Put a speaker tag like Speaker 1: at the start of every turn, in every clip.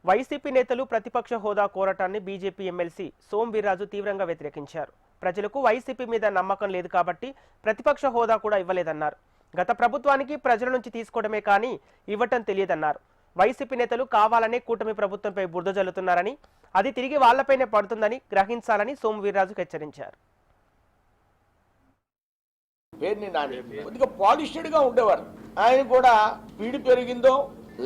Speaker 1: YCP నేతలు ప్రతిపక్ష హోదా కోరటాన్ని బీజేపీ ఎమ్మెల్సీ సోమ్ వీర్రాజు తీవ్రంగా వ్యతిరేకించారు. ప్రజలకు వైసీపీ మీద నమ్మకం లేదు కాబట్టి ప్రతిపక్ష హోదా కూడా ఇవ్వలేదన్నారు. గత ప్రభుత్వానికి ప్రజల నుంచి తీసుకోవడమే కానీ ఇవ్వటం తెలియదన్నారు. వైసీపీ నేతలు కావాలనే కూటమి ప్రభుత్వంపై బురద జల్లుతున్నారని, అది తిరిగి వాళ్లపైనే పడుతుందని గ్రహించాలని సోమ్ వీర్రాజుకు హెచ్చరించారు.
Speaker 2: కొద్దిగా పాలిష్డ్ గా ఉండేవారు. ఆయన కూడా స్పీడ్ పెరిగిందో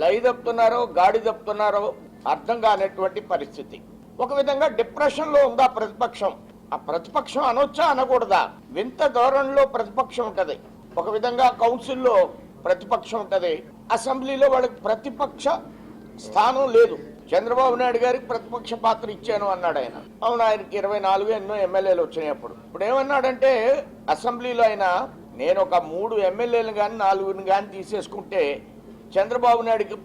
Speaker 2: లై తప్పుతున్నారో గాడి తప్పుతున్నారో అర్థం కానటువంటి పరిస్థితి. ఒక విధంగా డిప్రెషన్ లో ఉందా ప్రతిపక్షం? ఆ ప్రతిపక్షం అనొచ్చా అనకూడదా? వింత ధోరణిలో ప్రతిపక్షం ఉంటది. ఒక విధంగా కౌన్సిల్లో ప్రతిపక్షం ఉంటది, అసెంబ్లీలో వాళ్ళకి ప్రతిపక్ష స్థానం లేదు. చంద్రబాబు నాయుడు గారికి ప్రతిపక్ష పాత్ర ఇచ్చాను అన్నాడు ఆయన. అవును, ఆయనకి 24 ఎన్నో ఎమ్మెల్యేలు వచ్చినాయి. ఇప్పుడు ఏమన్నాడంటే అసెంబ్లీలో ఆయన, నేను ఒక 3 ఎమ్మెల్యేలు కానీ 4 కానీ తీసేసుకుంటే చంద్రబాబు నాయుడికి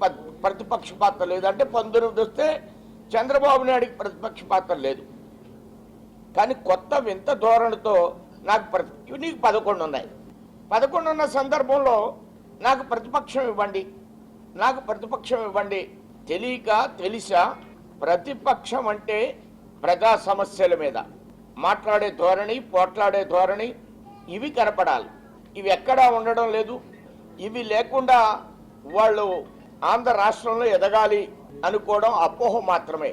Speaker 2: ప్రతిపక్ష పాత్ర లేదు అంటే 19 వస్తే చంద్రబాబు నాయుడికి ప్రతిపక్ష పాత్ర లేదు. కానీ కొత్త వింత ధోరణితో నీకు 11 ఉన్నాయి. 11 ఉన్న సందర్భంలో నాకు ప్రతిపక్షం ఇవ్వండి. తెలియక తెలిసా ప్రతిపక్షం అంటే ప్రజా సమస్యల మీద మాట్లాడే ధోరణి, పోట్లాడే ధోరణి ఇవి కనపడాలి. ఇవి ఎక్కడా ఉండడం లేదు. ఇవి లేకుండా వాళ్ళు ఆంధ్ర రాష్ట్రంలో ఎదగాలి అనుకోవడం అపోహ మాత్రమే.